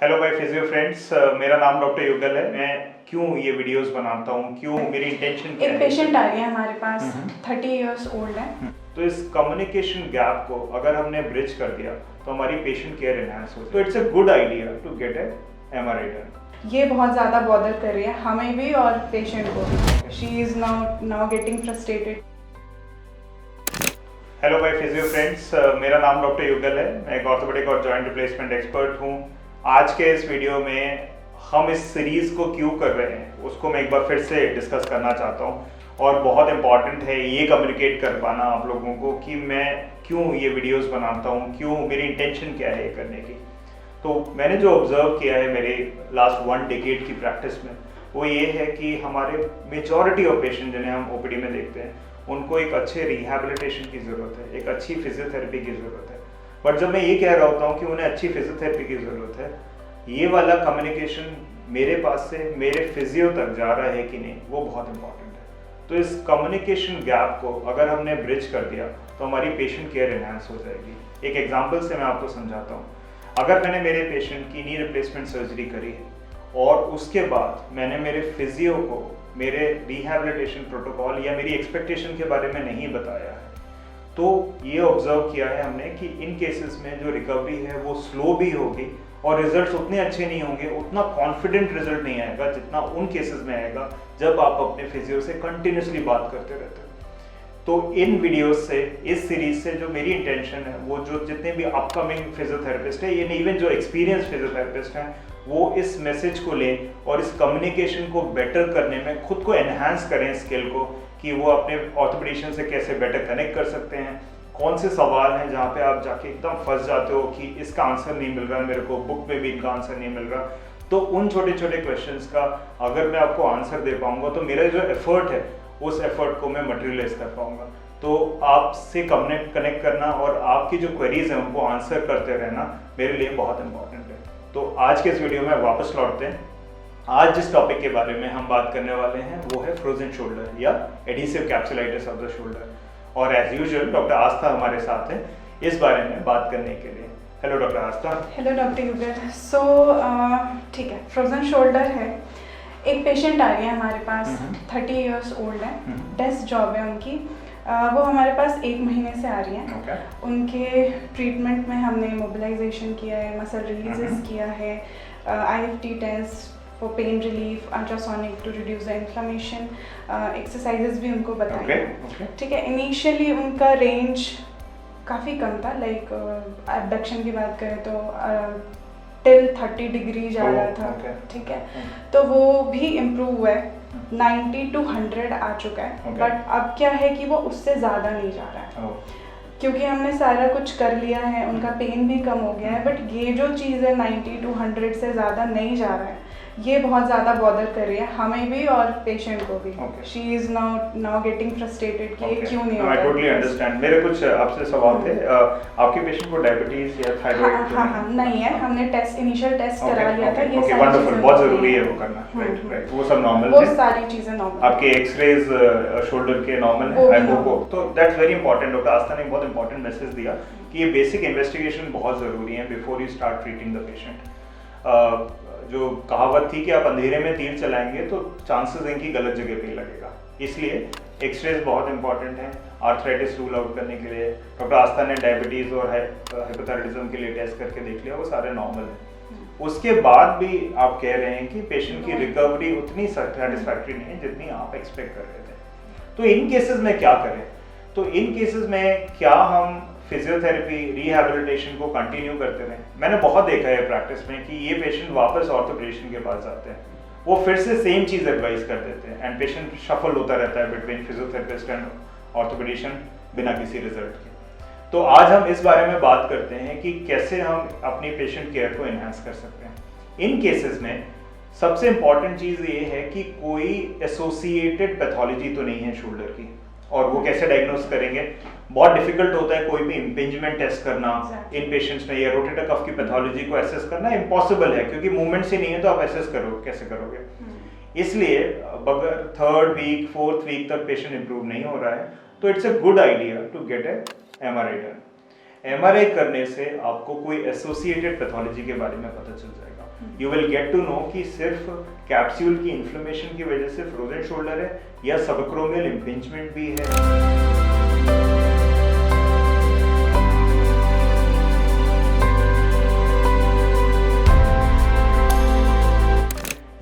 Hello my physio friends, मेरा नाम doctor युगल है। मैं क्यों ये वीडियोस बनाता हूँ, क्यों मेरी इंटेंशन क्या है। एक पेशेंट आ रही है हमारे पास, 30 इयर्स ओल्ड है। तो इस कम्युनिकेशन गैप को अगर हमने ब्रिज कर दिया तो हमारी पेशेंट केयर एनहांस हो। तो it's a good idea to get a MRI done. ये बहुत ज़्यादा बॉदर कर रही है हमें भी और पेशेंट को भी। She is now getting frustrated. Hello my physio friends, मेरा नाम डॉक्टर युगल है। मैं एक ऑर्थोपेडिक और जॉइंट रिप्लेसमेंट एक्सपर्ट हूँ। आज के इस वीडियो में हम इस सीरीज़ को क्यों कर रहे हैं उसको मैं एक बार फिर से डिस्कस करना चाहता हूँ। और बहुत इंपॉर्टेंट है ये कम्युनिकेट कर पाना आप लोगों को कि मैं क्यों ये वीडियोस बनाता हूँ, क्यों मेरी इंटेंशन क्या है ये करने की। तो मैंने जो ऑब्जर्व किया है मेरे लास्ट 1 डेकेड की प्रैक्टिस में, वो ये है कि हमारे मेजॉरिटी ऑफ पेशेंट जिन्हें हम ओपीडी में देखते हैं उनको एक अच्छे रिहैबिलिटेशन की ज़रूरत है, एक अच्छी फिजियोथेरेपी की ज़रूरत है। बट जब मैं ये कह रहा होता हूँ कि उन्हें अच्छी फिजियोथेरेपी की ज़रूरत है, ये वाला कम्युनिकेशन मेरे पास से मेरे फिजियो तक जा रहा है कि नहीं, वो बहुत इंपॉर्टेंट है। तो इस कम्युनिकेशन गैप को अगर हमने ब्रिज कर दिया तो हमारी पेशेंट केयर एनहांस हो जाएगी। एक एग्जांपल से मैं आपको समझाता हूँ। अगर मैंने मेरे पेशेंट की नी रिप्लेसमेंट सर्जरी करी है और उसके बाद मैंने मेरे फिजियो को मेरे रिहैबिलिटेशन प्रोटोकॉल या मेरी एक्सपेक्टेशन के बारे में नहीं बताया है, तो ये ऑब्जर्व किया है हमने कि इन केसेस में जो रिकवरी है वो स्लो भी होगी और रिजल्ट्स उतने अच्छे नहीं होंगे, उतना कॉन्फिडेंट रिजल्ट नहीं आएगा जितना उन केसेस में आएगा जब आप अपने फिजियो से कंटिन्यूसली बात करते रहते हैं। तो इन वीडियोस से, इस सीरीज से जो मेरी इंटेंशन है, वो जो जितने भी अपकमिंग फिजियोथेरेपिस्ट है, ये इवन जो एक्सपीरियंस फिजियोथेरेपिस्ट हैं, वो इस मैसेज को लें और इस कम्युनिकेशन को बेटर करने में खुद को एनहांस करें स्किल को, कि वो अपने ऑर्थोपेडिशियन से कैसे बेटर कनेक्ट कर सकते हैं। कौन से सवाल हैं जहाँ पे आप जाके एकदम फंस जाते हो कि इसका आंसर नहीं मिल रहा है मेरे को, बुक में भी इनका आंसर नहीं मिल रहा, तो उन छोटे छोटे क्वेश्चंस का अगर मैं आपको आंसर दे पाऊंगा तो मेरा जो एफर्ट है उस एफर्ट को मैं मटेरियलाइज कर पाऊंगा। तो आपसे कनेक्ट करना और आपकी जो क्वेरीज हैं उनको आंसर करते रहना मेरे लिए बहुत इंपॉर्टेंट है। तो आज के इस वीडियो में वापस लौटते हैं। आज जिस टॉपिक के बारे में हम बात करने वाले हैं वो है फ्रोजन शोल्डर या adhesive capsulitis of the shoulder. और एज यूजुअल डॉक्टर आस्था हमारे साथ है इस बारे में बात करने के लिए। हेलो डॉक्टर आस्था। हेलो डॉक्टर युगल। सो ठीक है, फ्रोजन शोल्डर है। एक पेशेंट आ रही है हमारे पास, 30 इयर्स ओल्ड है, डेस्क जॉब है उनकी। वो हमारे पास 1 महीने से आ रही हैं। Okay. उनके ट्रीटमेंट में हमने मोबिलाइजेशन किया है, मसल रिलीजेस किया है, IFT test for pain relief, ultrasonic to reduce the inflammation, exercises भी उनको बताए हैं। ठीक है, इनिशियली उनका रेंज काफ़ी कम था, लाइक एबडक्शन की बात करें तो टिल 30 डिग्री जा रहा था। ठीक है, तो वो भी इम्प्रूव हुआ है, 90 to 100 आ चुका है। बट अब क्या है कि वो उससे ज़्यादा नहीं जा रहा है, क्योंकि हमने सारा कुछ कर लिया है, उनका पेन भी कम हो गया है। बट ये जो चीज़ है 90 to 100 से ज़्यादा नहीं जा रहा है, ये बहुत ज़्यादा बॉदर कर रही है हमें भी और पेशेंट को भी। She is now getting frustrated कि ये क्यों नहीं हो रहा है। I totally understand. मेरे कुछ आपसे सवाल थे। आपके पेशेंट को डायबिटीज या थायराइड? हाँ, नहीं है। हमने इनिशियल टेस्ट करा लिया था। ये सारी वंडरफुल, बहुत जरूरी है वो करना। राइट, वो सब नॉर्मल है, वो सारी चीजें नॉर्मल। आपके एक्सरेज शोल्डर के नॉर्मल है, आई होप। तो दैट्स वेरी इंपॉर्टेंट। डॉक्टर आस्था ने बहुत इंपॉर्टेंट मैसेज दिया कि ये बेसिक इन्वेस्टिगेशन बहुत जरूरी है before you start treating the patient. जो कहावत थी कि आप अंधेरे में तीर चलाएंगे तो चांसेस इनकी गलत जगह पे लगेगा, इसलिए एक्सरेज बहुत इंपॉर्टेंट है आर्थराइटिस रूल आउट करने के लिए। डॉक्टर आस्था ने डायबिटीज और हाइपोथायराइडिज्म के लिए टेस्ट करके देख लिया, वो सारे नॉर्मल है। उसके बाद भी आप कह रहे हैं कि पेशेंट की रिकवरी उतनी सेटिस्फैक्ट्री नहीं है जितनी आप एक्सपेक्ट कर रहे थे। तो इन केसेस में क्या करें? तो इन केसेस में क्या हम फिजियोथेरेपी रिहैबिलिटेशन को कंटिन्यू करते रहें? मैंने बहुत देखा है प्रैक्टिस में कि ये पेशेंट वापस ऑर्थोपेडिशियन के पास जाते हैं, वो फिर से सेम चीज़ एडवाइस कर देते हैं एंड पेशेंट शफल होता रहता है बिटवीन फिजियोथेरेपिस्ट एंड ऑर्थोपेडिशियन बिना किसी रिजल्ट के। तो आज हम इस बारे में बात करते हैं कि कैसे हम अपनी पेशेंट केयर को एनहांस कर सकते हैं। इन केसेस में सबसे इंपॉर्टेंट चीज़ ये है कि कोई एसोसिएटेड पैथोलॉजी तो नहीं है शोल्डर की, और वो कैसे डायग्नोस करेंगे? बहुत डिफिकल्ट होता है कोई भी इम्पिंजमेंट टेस्ट करना इन पेशेंट्स में, या रोटेटर कफ की पैथोलॉजी को एसेस करना इम्पॉसिबल है, क्योंकि मूवमेंट से नहीं है तो आप एसेस कैसे करोगे? इसलिए अगर 3rd वीक 4th वीक तक पेशेंट इंप्रूव नहीं हो रहा है तो it's a good idea to get a MRI done. MRI करने से आपको कोई एसोसिएटेड पैथोलॉजी के बारे में पता चल जाएगा। You will get to know कि सिर्फ कैप्सूल की इन्फ्लेमेशन की वजह से फ्रोजन शोल्डर है या सबक्रोमियल इम्पिंजमेंट भी है।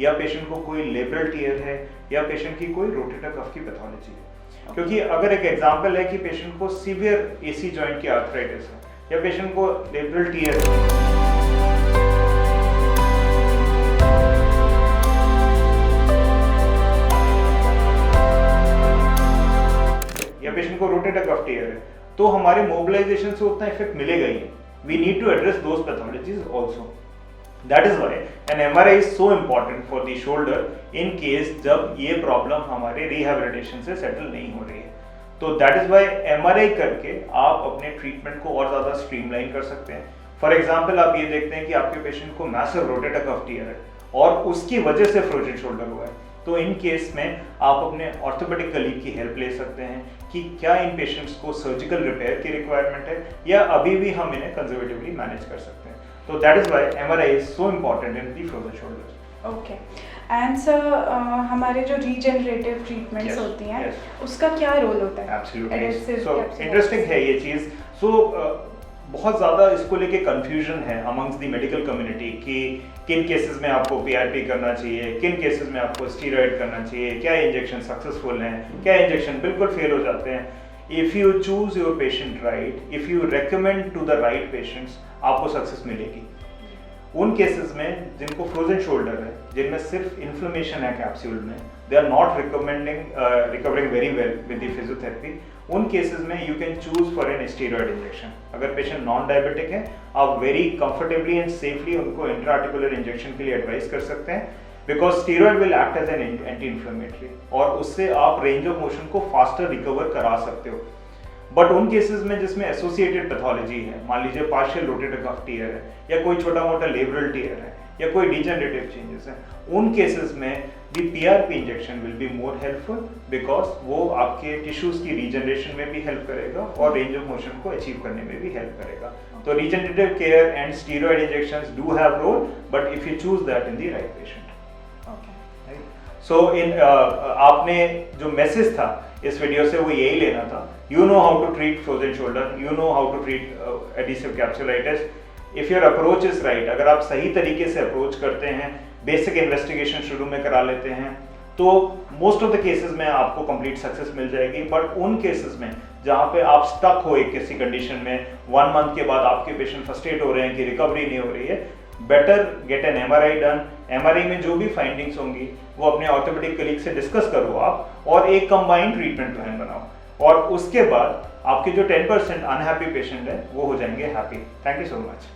या पेशेंट को कोई लेब्रल टियर है या पेशेंट की कोई रोटेटर कफ की पैथोलॉजी है। क्योंकि अगर एक एग्जांपल है कि पेशेंट को सीवियर एसी जॉइंट की आर्थराइटिस है या पेशेंट को लेब्रल टियर है या पेशेंट को रोटेटर कफ टियर है, तो हमारे मोबिलाइजेशन से उतना इफेक्ट मिलेगा ही। We need to address those pathologies also. That is why an MRI is so important for the shoulder in case जब ये प्रॉब्लम हमारे रिहैबिलिटेशन से सेटल नहीं हो रही है। तो that is why MRI करके आप अपने ट्रीटमेंट को और ज़्यादा स्ट्रीमलाइन कर सकते हैं। फॉर एग्जाम्पल आप ये देखते हैं कि आपके पेशेंट को मैसिव रोटेटर कफ टियर है और उसकी वजह से फ्रोजन शोल्डर हुआ है, तो इन केस में आप अपने ऑर्थोपेडिक कलीग की हेल्प ले सकते हैं कि क्या इन पेशेंट्स को सर्जिकल रिपेयर की रिक्वायरमेंट है या अभी भी हम इन्हें कंजर्वेटिवली मैनेज कर सकते हैं। So that is why MRI is so important in the frozen shoulders. Okay. And sir, हमारे जो रीजनरेटिव ट्रीटमेंट्स होती हैं, उसका क्या रोल होता है? Absolutely. So interesting है ये चीज़। So बहुत ज़्यादा इसको लेके कंफ्यूजन है अमंग्स द मेडिकल कम्युनिटी कि किन केसेस में आपको PRP करना चाहिए, किन केसेस में आपको स्टीरॉयड करना चाहिए, क्या इंजेक्शन सक्सेसफुल हैं, क्या इंजेक्शन बिल्कुल फेल हो जाते हैं। If you choose your patient right, if you recommend to the right patients, आपको सक्सेस मिलेगी। उन केसेस में जिनको फ्रोजन शोल्डर है, जिनमें सिर्फ इन्फ्लेमेशन है कैप्सूल में, they are not recovering very well with the physiotherapy, उन केसेस में you can choose for an steroid injection. अगर पेशेंट नॉन डायबिटिक है, आप वेरी कंफर्टेबली एंड सेफली उनको इंट्राआर्टिकुलर इंजेक्शन के लिए एडवाइस कर सकते हैं, because steroid will act as an anti inflammatory और उससे आप रेंज ऑफ मोशन को फास्टर रिकवर करा सकते हो। बट उन केसेस में जिसमें एसोसिएटेड पैथोलॉजी है, मान लीजिए पार्शियल रोटेटर कफ टियर है या कोई छोटा मोटा लेब्रल टियर है या कोई डिजेनरेटिव चेंजेस हैं, उन केसेस में दी PRP injection will be more helpful because वो आपके टिश्यूज की रीजनरेशन में भी हेल्प करेगा और रेंज ऑफ मोशन को अचीव करने में भी हेल्प करेगा। तो regenerative care and steroid injections do have role, but if you choose that in the right patient. So आपने जो मैसेज था इस वीडियो से वो यही लेना था, you know how to treat frozen shoulder, you know how to treat adhesive capsulitis if your approach is right. अगर आप सही तरीके से अप्रोच करते हैं, बेसिक इन्वेस्टिगेशन शुरू में करा लेते हैं, तो मोस्ट ऑफ द केसेस में आपको कंप्लीट सक्सेस मिल जाएगी। बट उन केसेस में जहाँ पे आप स्टक हो एक किसी कंडीशन में, 1 मंथ के बाद आपके पेशेंट फ्रस्ट्रेट हो रहे हैं कि रिकवरी नहीं हो रही है, better get an MRI done. MRI में जो भी फाइंडिंग्स होंगी वो अपने ऑर्थोपेडिक कलीग से डिस्कस करो आप और एक कंबाइंड ट्रीटमेंट प्लान बनाओ और उसके बाद आपके जो 10% अनहैप्पी पेशेंट है वो हो जाएंगे happy. Thank you so much.